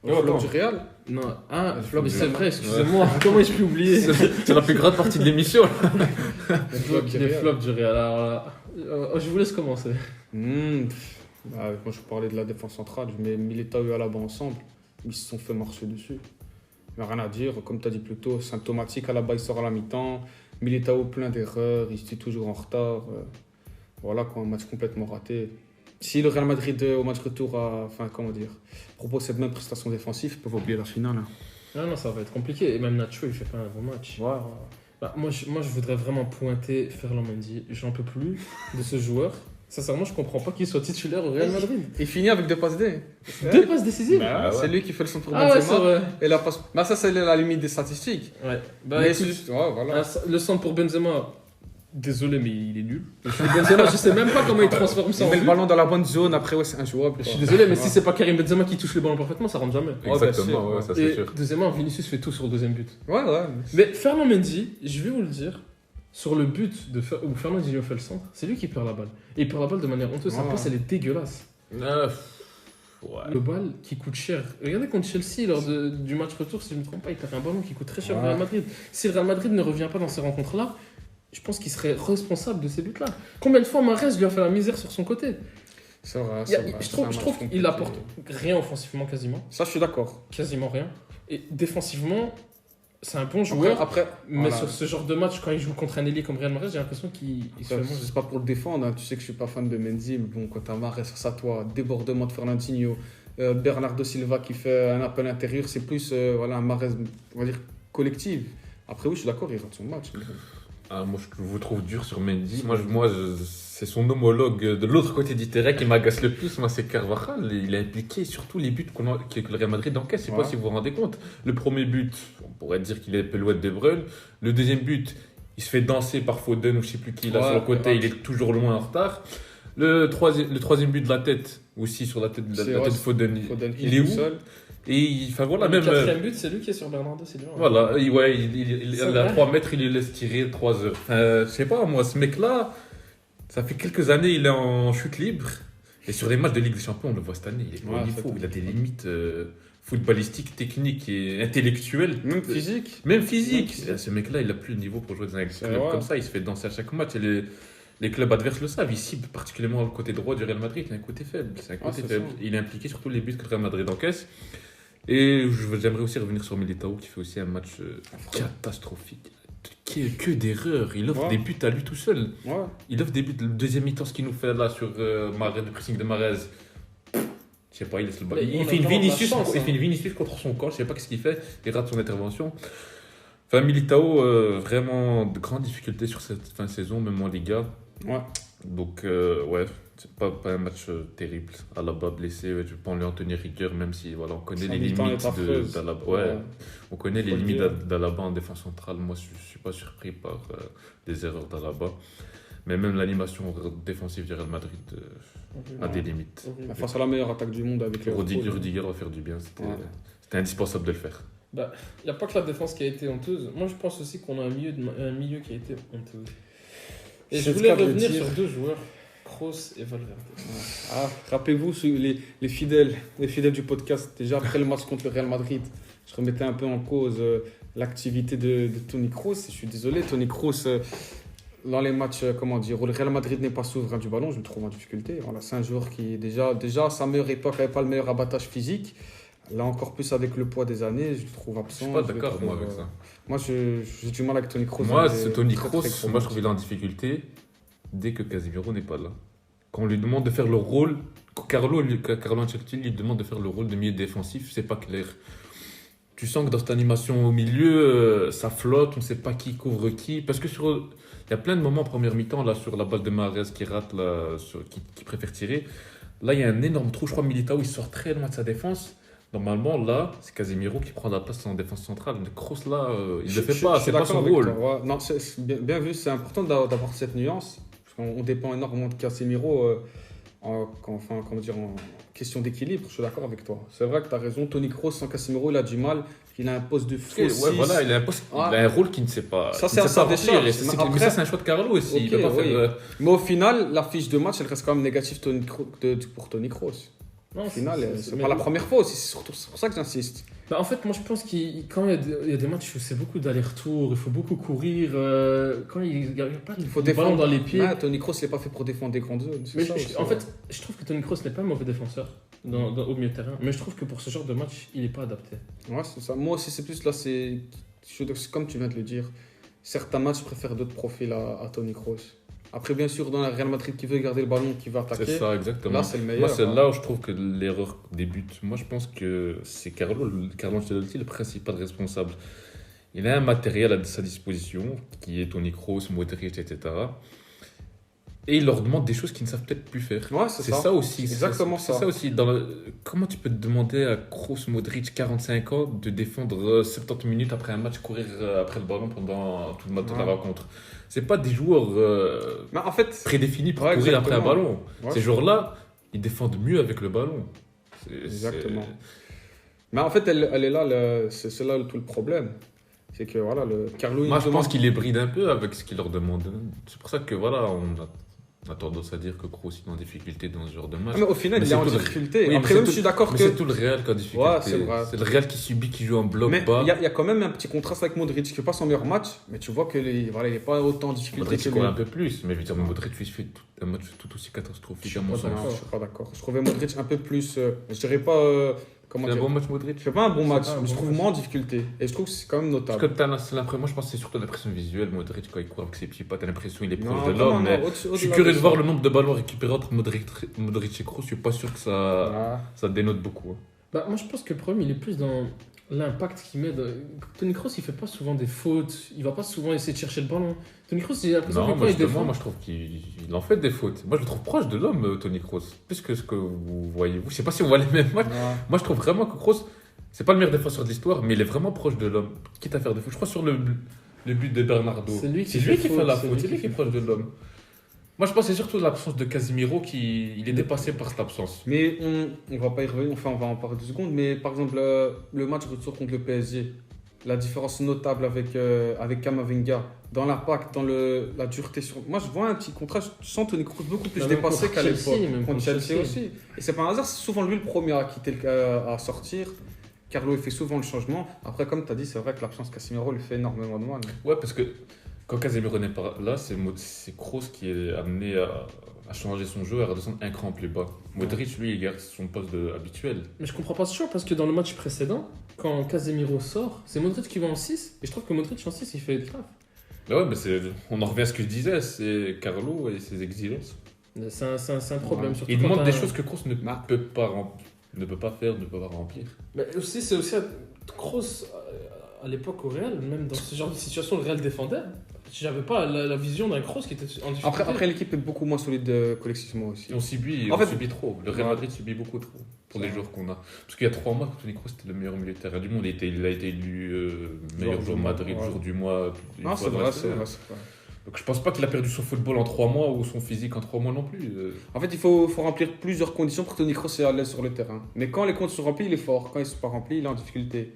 Le flop du Real. Non, Le flop mais du c'est Real. vrai, excusez-moi. Comment ai-je pu oublier C'est la plus grande partie de l'émission. Le flop du les Real. flops du Real. Alors là, je vous laisse commencer. Bah, moi, je parlais de la défense centrale. Je mets Militao et Alaba ensemble. Ils se sont fait marcher dessus. Il n'y a rien à dire. Comme tu as dit plus tôt, symptomatique. Alaba, il sort à la mi-temps. Militao, plein d'erreurs. Il se dit toujours en retard. Voilà, quoi, un match complètement raté. Si le Real Madrid, au match retour, propose cette même prestation défensive, ils peuvent oublier la finale. Hein. Non, ça va être compliqué. Et même Nacho, il fait pas un bon match. Ouais. Bah, moi, je voudrais vraiment pointer Ferland Mendy. J'en peux plus de ce joueur. Sincèrement, je comprends pas qu'il soit titulaire au Real Madrid. Il finit avec 2 passes D. 2 passes décisives. Bah, ouais. C'est lui qui fait le centre pour Ah ouais, Benzema. c'est vrai. Et la passe... Bah, ça, c'est la limite des statistiques. Ouais. Bah, Mais écoute, c'est- ouais, voilà. le centre pour Benzema, désolé, mais il est nul. Benzema, je sais même pas comment il transforme ça Il en met le but. ballon dans la bonne zone, après, ouais, c'est injouable. Je suis désolé, mais si c'est pas Karim Benzema qui touche le ballon parfaitement, ça rentre jamais. bien Exactement, sûr, ouais, ouais. ça c'est Et sûr. deuxièmement, Vinicius fait tout sur le deuxième but. Ouais. Mais Ferland Mendy, je vais vous le dire, sur le but où Ferland Mendy fait le centre, c'est lui qui perd la balle. Et il perd la balle de manière honteuse. Sa Ouais. passe, elle est dégueulasse. Ouais. Le ball qui coûte cher. Regardez contre Chelsea, lors du match retour, si je ne me trompe pas, il perd un ballon qui coûte très cher au Ouais. Real Madrid. Si le Real Madrid ne revient pas dans ces rencontres-là, je pense qu'il serait responsable de ces buts-là. Combien de fois Mahrez lui a fait la misère sur son côté? C'est vrai. Il y a- c'est vrai. je C'est un match trouve qu'il compliqué. apporte rien offensivement quasiment. Ça, je suis d'accord. Quasiment rien. Et défensivement, c'est un bon joueur. Après, Mais voilà. sur ce genre de match, quand il joue contre un ailier comme Real Madrid, j'ai l'impression qu'il se fait manger. C'est pas pour le défendre, hein. Tu sais que je suis pas fan de Mendy, mais bon, quand t'as Mahrez face à toi, débordement de Fernandinho, Bernardo Silva qui fait un appel intérieur, c'est plus voilà, un Mahrez, on va dire, collectif. Après, oui, je suis d'accord, il rate son match. mais bon. Ah, moi, je vous trouve dur sur Mendy. C'est son homologue de l'autre côté du terrain qui m'agace le plus. Moi, c'est Carvajal. Il est impliqué sur tous les buts que le Real Madrid encaisse. Je sais pas Ouais. si vous vous rendez compte. Le premier but, on pourrait dire qu'il est pelouette de Bruyne. Le deuxième but, il se fait danser par Foden ou je sais plus qui là Ouais, sur le côté. ouais. Il est toujours loin en retard. Le troisième but de la tête, aussi sur la tête de C'est la vrai, tête de Foden. Foden, Il est tout où seul. Et enfin voilà, Le même. quatrième but, c'est lui qui est sur Bernardo Silva. Voilà, il C'est à vrai. 3 mètres, il lui laisse tirer 3 heures. Je sais pas, moi, ce mec-là, ça fait quelques années, il est en chute libre. Et sur les matchs de Ligue des Champions, on le voit cette année, il est pas Ouais, au niveau. c'est Il a des limites footballistiques, techniques et intellectuelles. Même physique. Même physique. Même physique. Ce mec-là, il a plus le niveau pour jouer dans un C'est club vrai. comme ça. Il se fait danser à chaque match. Et les clubs adverses le savent. Ils ciblent particulièrement le côté droit du Real Madrid. Il a un côté faible. C'est un côté c'est faible. ça. Il est impliqué sur tous les buts que le Real Madrid encaisse. Et j'aimerais aussi revenir sur Militao qui fait aussi un match catastrophique. Que d'erreurs. Il offre Ouais. des buts à lui tout seul. Ouais. Il offre des buts. Le deuxième mi-temps, ce qu'il nous fait là sur Mahrez, le pressing de Mahrez. Je sais pas, il laisse le ballon. Mais on Il a fait une vraiment de la Vinicius, chance, il hein. fait une Vinicius contre son camp. Je sais pas ce qu'il fait. Il rate son intervention. Enfin, Militao, vraiment de grandes difficultés sur cette fin de saison, même en Liga. Ouais. Donc, ouais, c'est pas un match terrible. Alaba blessé, ouais, je peux pas lui en tenir rigueur, même si voilà, on connaît Sa les mi-temps limites est affreuse. d'Alaba. Ouais, on connaît les Faut le limites dire. d'Alaba en défense centrale. Moi, je suis pas surpris par des erreurs d'Alaba. Mais même l'animation défensive du Real Madrid a des limites. Face à la meilleure attaque du monde avec les Rudiger va faire du bien. C'était indispensable de le faire. Il n'y a pas que la défense qui a été honteuse. Moi, je pense aussi qu'on a un milieu qui a été honteux. Et je C'est voulais le cas de revenir dire. sur deux joueurs, Kroos et Valverde. Ah, rappelez-vous, les fidèles du podcast, déjà après le match contre le Real Madrid, je remettais un peu en cause l'activité de Toni Kroos. Je suis désolé, Toni Kroos, dans les matchs, où le Real Madrid n'est pas souverain du ballon, je le trouve en difficulté. Voilà, c'est un joueur qui, déjà à sa meilleure époque, n'avait pas le meilleur abattage physique. Là, encore plus avec le poids des années, je le trouve absent. Je suis pas je le d'accord, trouve, moi, avec ça. Moi, j'ai du mal avec Toni Kroos. Moi, dans ce des Toni très, Kroos, très gros moi, je matchs. trouve qu'il est en difficulté dès que Casemiro n'est pas là. Quand on lui demande de faire le rôle, quand Carlo Ancelotti lui demande de faire le rôle de milieu défensif, c'est pas clair. Tu sens que dans cette animation au milieu, ça flotte, on ne sait pas qui couvre qui. Parce que il y a plein de moments en première mi-temps, là, sur la balle de Mahrez qui rate, là, qui préfère tirer. Là, il y a un énorme trou. Je crois que Militao, il sort très loin de sa défense. Normalement, là, c'est Casemiro qui prend la place en défense centrale. Mais Kroos, là, il ne le fait pas, c'est pas son rôle. Non, c'est bien vu, c'est important d'avoir cette nuance. Parce qu'on dépend énormément de Casemiro en question d'équilibre. Je suis d'accord avec toi. C'est vrai que tu as raison. Toni Kroos, sans Casemiro, il a du mal. Il a un poste de fou. Ouais, voilà, il a un rôle qui ne sait pas. Ça, qui ne c'est sait à pas sa remplir. décharge. Mais ça, c'est un choix de Carlo aussi. Il peut pas faire. Mais au final, la fiche de match, elle reste quand même négative pour Toni Kroos. Non, Au final, c'est pas la première fois aussi. C'est pour ça que j'insiste. En fait, moi, je pense quand il y a des matchs où c'est beaucoup d'allers-retours, il faut beaucoup courir. Quand il n'y a pas de ballon dans les pieds. Toni Kroos, il n'est pas fait pour défendre des grandes zones. Mais en fait, je trouve que Toni Kroos n'est pas un mauvais défenseur au milieu de terrain. Mais je trouve que pour ce genre de match, il n'est pas adapté. Ouais, c'est ça. Moi aussi, c'est plus là, c'est comme tu viens de le dire. Certains matchs, je préfère d'autres profils à Toni Kroos. Après, bien sûr, dans la Real Madrid qui veut garder le ballon, qui va attaquer. C'est ça, exactement. Là, c'est le meilleur. Moi, c'est là où je trouve que l'erreur débute. Moi, je pense que c'est Carlo Ancelotti le principal responsable. Il a un matériel à sa disposition, qui est Toni Kroos, Modric, etc. Et il leur demande des choses qu'ils ne savent peut-être plus faire. Ouais, c'est ça aussi. C'est exactement ça. C'est ça aussi. Comment tu peux te demander à Kroos, Modric, 45 ans, de défendre 70 minutes après un match, courir après le ballon pendant tout le match de la rencontre? C'est pas des joueurs en fait, prédéfinis pour courir après un ballon. Ouais, ces joueurs-là, ils défendent mieux avec le ballon. Exactement. Mais en fait, elle est là, c'est là tout le problème. C'est que voilà, Carlo. Moi, je pense qu'il les bride un peu avec ce qu'il leur demande. C'est pour ça que voilà, on a tendance à dire que Kroos est en difficulté dans ce genre de match. Mais au final, il est en difficulté. Oui, après, même, je suis d'accord que. c'est tout le Real qui est en difficulté. Ouais, c'est vrai. C'est le Real qui subit, qui joue en bloc mais bas. Il y a quand même un petit contraste avec Modric qui fait pas son meilleur match, mais tu vois qu'il n'est pas autant en difficulté. Modric court un peu plus, mais je veux dire, Modric fait un match tout aussi catastrophique. Je suis pas d'accord. Je trouvais Modric un peu plus. Je dirais pas. C'est un bon match, Modric. C'est pas un bon match, mais je trouve moins en difficulté. Et je trouve que c'est quand même notable. Parce que moi, je pense que c'est surtout l'impression visuelle. Modric, quand il court avec ses petits pas, t'as l'impression qu'il est proche de l'homme. Mais je suis curieux de voir le nombre de ballons récupérés entre Modric et Kroos. Je suis pas sûr que ça dénote beaucoup. Moi, je pense que le problème, il est plus dans l'impact qu'il met. Toni Kroos, il fait pas souvent des fautes. Il va pas souvent essayer de chercher le ballon. Toni Kroos, j'ai l'impression que quand il défend. Moi, je trouve qu'il en fait des fautes. Moi, je le trouve proche de l'homme, Toni Kroos. Plus que ce que vous voyez. Je sais pas si on voit les mêmes matchs. Moi, je trouve vraiment que Kroos, c'est pas le meilleur défenseur de l'histoire, mais il est vraiment proche de l'homme. Quitte à faire des fautes. Je crois sur le but de Bernardo. C'est lui qui fait la faute. C'est lui qui est proche de l'homme. Moi, je pense que c'est surtout l'absence de Casemiro il est dépassé par cette absence. Mais on va pas y revenir, on va en parler 2 secondes. Mais par exemple, le match retour contre le PSG, la différence notable avec Camavinga, dans l'impact, dans la dureté. Moi, je vois un petit contraste. Je sens Toni Kroos beaucoup plus dépassé qu'à l'époque. Contre Chelsea aussi. Et c'est pas un hasard, c'est souvent lui le premier à sortir. Carlo, il fait souvent le changement. Après, comme tu as dit, c'est vrai que l'absence de Casemiro lui fait énormément de mal. Ouais, parce que quand Casemiro n'est pas là, c'est Kroos qui est amené à changer son jeu et à redescendre un cran plus bas. Modric, lui, il garde son poste habituel. Mais je comprends pas ce choix parce que dans le match précédent, quand Casemiro sort, c'est Modric qui va en 6. Et je trouve que Modric en 6, il fait le taf. Bah ouais, mais on en revient à ce que je disais, c'est Carlo et ses exigences. C'est un problème. Ouais. Il demande des choses que Kroos ne peut pas faire, ne peut pas remplir. Mais aussi, c'est aussi Kroos à l'époque au Real, même dans ce genre de situation, le Real défendait. J'avais pas la vision d'un Kroos qui était en difficulté. Après l'équipe est beaucoup moins solide collectivement aussi. On subit, En fait, subit trop. Le Real Madrid subit beaucoup trop pour les joueurs qu'on a. Parce qu'il y a 3 mois, Toni Kroos était le meilleur milieu de terrain du monde. Il a été élu meilleur joueur Madrid, jour du mois. Non, c'est vrai, c'est vrai. Donc je pense pas qu'il a perdu son football en 3 mois ou son physique en 3 mois non plus. En fait, il faut remplir plusieurs conditions pour que Toni Kroos soit à l'aise sur le terrain. Mais quand les conditions sont remplies, il est fort. Quand ils ne sont pas remplis, il est en difficulté.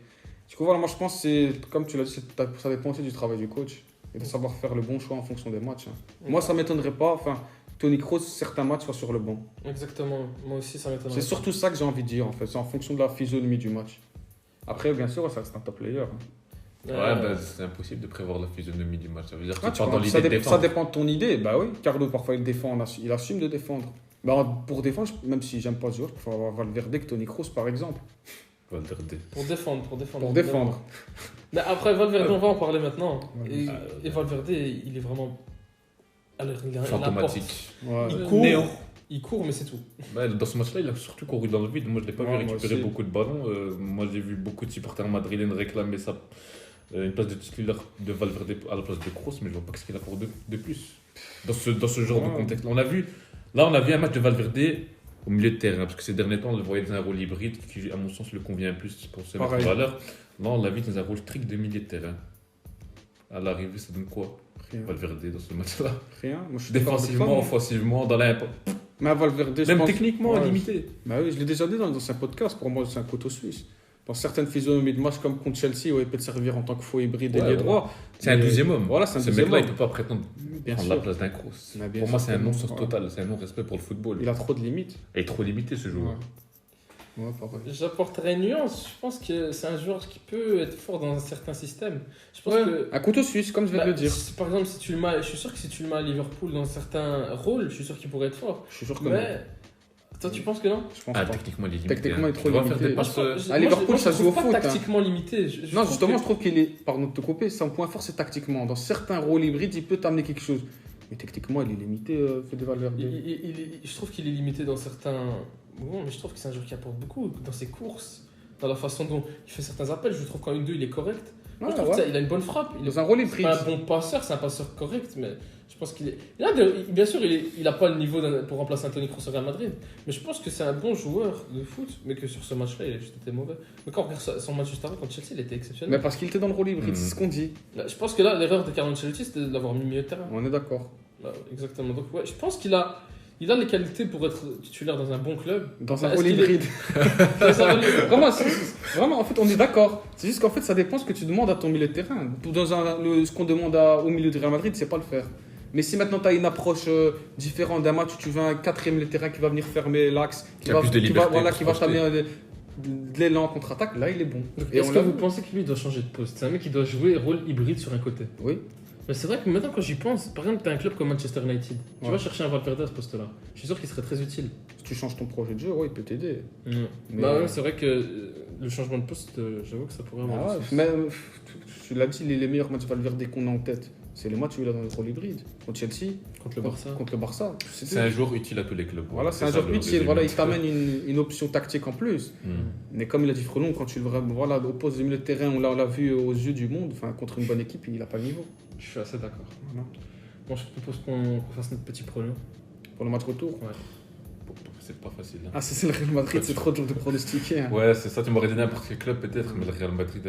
Du coup, voilà, moi je pense que c'est, comme tu l'as dit, ça dépend aussi du travail du coach et de savoir faire le bon choix en fonction des matchs. Moi, ça ne m'étonnerait pas. Enfin, Toni Kroos, certains matchs soient sur le banc. Exactement, moi aussi ça m'étonnerait. C'est surtout ça que j'ai envie de dire en fait. C'est en fonction de la physionomie du match. Après, bien sûr, ça reste un top player. C'est impossible de prévoir la physionomie du match. Ça veut dire que ça dépend de ton idée. Bah oui, Carlo parfois il défend, il assume de défendre. Bah, pour défendre, même si j'aime pas ce joueur, je préfère avoir Valverde que Toni Kroos par exemple. Valverde. Pour défendre. Pour défendre. Mais après Valverde, on va en parler maintenant. Ouais. Et Valverde, il est vraiment. Alors, Fantomatique. Il court, mais c'est tout. Dans ce match-là, il a surtout couru dans le vide. Moi, je l'ai pas vu récupérer beaucoup de ballons. Moi, j'ai vu beaucoup de supporters madrilènes réclamer ça. Une place de titulaire de Valverde à la place de Kroos, mais je vois pas ce qu'il a pour de plus dans ce genre de contexte. On a vu un match de Valverde au milieu de terrain, parce que ces derniers temps on le voyait dans un rôle hybride qui à mon sens le convient plus pour se mettre en valeur. Là on l'a vu dans un rôle strict de milieu de terrain. À l'arrivée ça donne quoi? Rien. Valverde dans ce match-là. Rien. Moi, je défensivement, offensivement, dans la mais Valverde, même techniquement limité. Bah oui, je l'ai déjà dit dans un podcast, pour moi c'est un couteau suisse. Dans certaines physionomies de match comme contre Chelsea, il peut te servir en tant que faux hybride ailier droit. C'est un 12e homme. Voilà, c'est un 12e homme. Ce mec-là, il ne peut pas prétendre prendre la place d'un Kroos. Pour moi, c'est un non-sens total, c'est un non-respect pour le football. Il a trop de limites. Il est trop limité ce joueur. J'apporterais une nuance. Je pense que c'est un joueur qui peut être fort dans un certain système. Je pense que, un couteau suisse, comme je viens de le dire. Par exemple, je suis sûr que si tu le mets à Liverpool dans certains rôles, je suis sûr qu'il pourrait être fort. Je suis sûr que toi, tu penses que non? Je pense pas. Techniquement, il est limité. Techniquement, il est trop limité. À Liverpool, ça se joue au foot. Tactiquement limité. Non, justement, je trouve qu'il est, pardon de te couper, son point fort, c'est tactiquement. Dans certains rôles hybrides, il peut t'amener quelque chose. Mais techniquement, il est limité, Fede Valverde. Je trouve qu'il est limité dans certains moments, mais je trouve que c'est un joueur qui apporte beaucoup dans ses courses, dans la façon dont il fait certains appels. Je trouve qu'en 1-2, il est correct. Moi, je trouve qu'il a une bonne frappe. Il est un rôle hybride. C'est pas un bon passeur, c'est un passeur correct, mais je pense qu'il est. Bien sûr, il n'a pas le niveau pour remplacer un Toni Kroos au Real Madrid, mais je pense que c'est un bon joueur de foot, mais que sur ce match-là, il a juste été mauvais. Mais quand on regarde son match juste avant contre Chelsea, il était exceptionnel. Mais parce qu'il était dans le rôle hybride, c'est ce qu'on dit. Je pense que là, l'erreur de Carlo Ancelotti, c'était de l'avoir mis milieu de terrain. On est d'accord. Exactement. Donc, je pense qu'il a les qualités pour être titulaire dans un bon club. Dans un rôle hybride. Vraiment, en fait, on est d'accord. C'est juste qu'en fait, ça dépend ce que tu demandes à ton milieu de terrain. Ce qu'on demande au milieu du Real Madrid, c'est pas le faire. Mais si maintenant tu as une approche différente d'un match où tu veux un 4e milieu de terrain qui va venir fermer l'axe, qui va t'amener de l'élan en contre-attaque, là il est bon. Est-ce que vous pensez que lui doit changer de poste? C'est un mec qui doit jouer rôle hybride sur un côté. Oui. Mais c'est vrai que maintenant quand j'y pense, par exemple, tu as un club comme Manchester United, tu vas chercher un Valverde à ce poste-là. Je suis sûr qu'il serait très utile. Si tu changes ton projet de jeu, il peut t'aider. Mais c'est vrai que le changement de poste, j'avoue que ça pourrait avoir mais tu l'as dit, les meilleurs matchs Valverde qu'on a en tête, c'est les matchs où il est dans le rôle hybride. Contre Chelsea, contre le Barça. C'est un joueur utile à tous les clubs. Voilà, c'est un joueur utile. Voilà, il t'amène une option tactique en plus. Mais comme il a dit Frelon, quand tu le au poste du milieu de terrain, on l'a vu aux yeux du monde, contre une bonne équipe, il n'a pas le niveau. Je suis assez d'accord. Bon, je propose qu'on fasse notre petit prono. Pour le match retour. Ouais. C'est pas facile. Ah, c'est le Real Madrid, c'est trop dur de pronostiquer. Ouais, c'est ça, tu m'aurais dit n'importe quel club peut-être, mais le Real Madrid,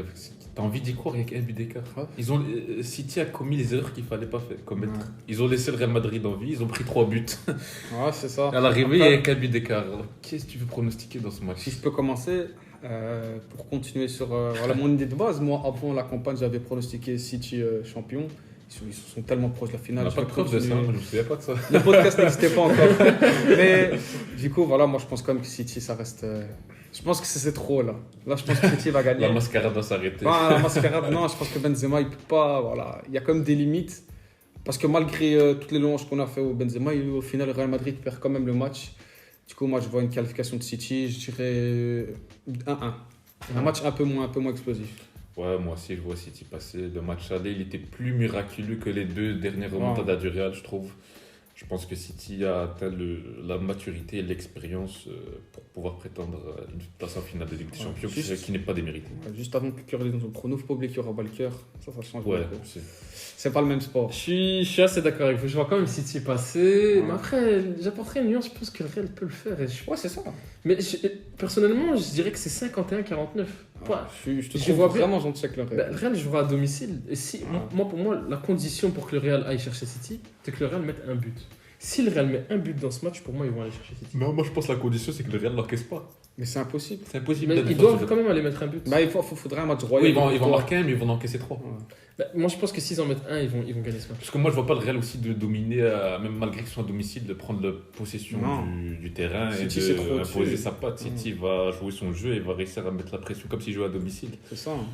t'as envie d'y croire avec un but d'écart. City a commis les erreurs qu'il fallait pas commettre. Ouais. Ils ont laissé le Real Madrid en vie, ils ont pris 3 buts. Ouais, c'est ça. À l'arrivée, il y a qu'un but d'écart. Qu'est-ce que tu veux pronostiquer dans ce match? Si je peux commencer, pour continuer sur mon idée de base, moi avant la campagne, j'avais pronostiqué City champion. Ils sont tellement proches de la finale. On n'a pas de preuve de ça, je ne me souviens pas de ça. Le podcast n'existait pas encore. Mais du coup, moi je pense quand même que City, ça reste. Je pense que c'est trop là. Là, je pense que City va gagner. La mascarade doit s'arrêter. La mascarade, non, je pense que Benzema, il peut pas. Voilà. Il y a quand même des limites. Parce que malgré toutes les louanges qu'on a fait au Benzema, au final, le Real Madrid perd quand même le match. Du coup, moi, je vois une qualification de City, je dirais 1-1. Un match un peu moins explosif. Ouais, moi aussi, je vois City passer. Le match aller, il était plus miraculeux que les 2 dernières remontades du Real, je trouve. Je pense que City a atteint la maturité et l'expérience pour pouvoir prétendre à une place en finale de Ligue des Ouais, Champions, juste- qui n'est pas déméritée. Juste avant que Cœur dans le chrono, faut pas oublier qu'il y aura Walker. Ça change Ouais, beaucoup. c'est- C'est pas le même sport. Je suis assez d'accord avec vous. Je vois quand même City passer. Ouais. Mais après, j'apporterai une nuance. Je pense que le Real peut le faire. Ouais, c'est ça. Mais personnellement, je dirais que c'est 51-49. Ouais. Je te Je trouve vois bien. vraiment gentil avec le Bah, Real. le Real jouera à domicile. Et si, Ouais. pour moi, la condition pour que le Real aille chercher City, c'est que le Real mette un but. Si le Real met un but dans ce match, pour moi, ils vont aller chercher City. Non, moi je pense que la condition c'est que le Real n'encaisse pas. Mais c'est impossible. C'est impossible. Mais ils doivent quand même aller mettre un but. Bah, il faudrait un match royal. Oui, ils vont marquer un, mais ils vont en encaisser 3. Ouais. Bah, moi, je pense que s'ils en mettent un, ils vont gagner ce match. Parce que moi je vois pas le Real aussi de dominer, même malgré qu'ils soient à domicile, de prendre la possession Non. du terrain City, et c'est trop d'imposer au-dessus. sa patte. City va jouer son jeu et va réussir à mettre la pression comme s'il jouait à domicile. C'est ça. Hein.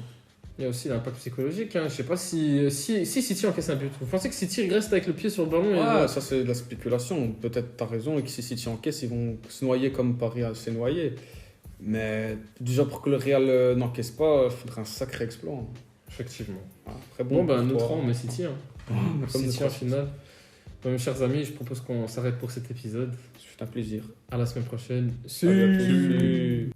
Il y a aussi l'impact psychologique. Je sais pas si City encaisse un but. Vous pensez que City reste avec le pied sur le ballon et Ouais, ça c'est de la spéculation. Peut-être t'as raison et que si City encaisse, ils vont se noyer comme Paris s'est noyé. Mais déjà pour que le Real n'encaisse pas, il faudrait un sacré exploit. Hein. Effectivement. Ouais, très Bon, bah, pour nous toi. trois, on met City. Hein. Comme City nous en trois. finale. Bon, mes chers amis, je propose qu'on s'arrête pour cet épisode. C'est un plaisir. À la semaine prochaine. À bientôt.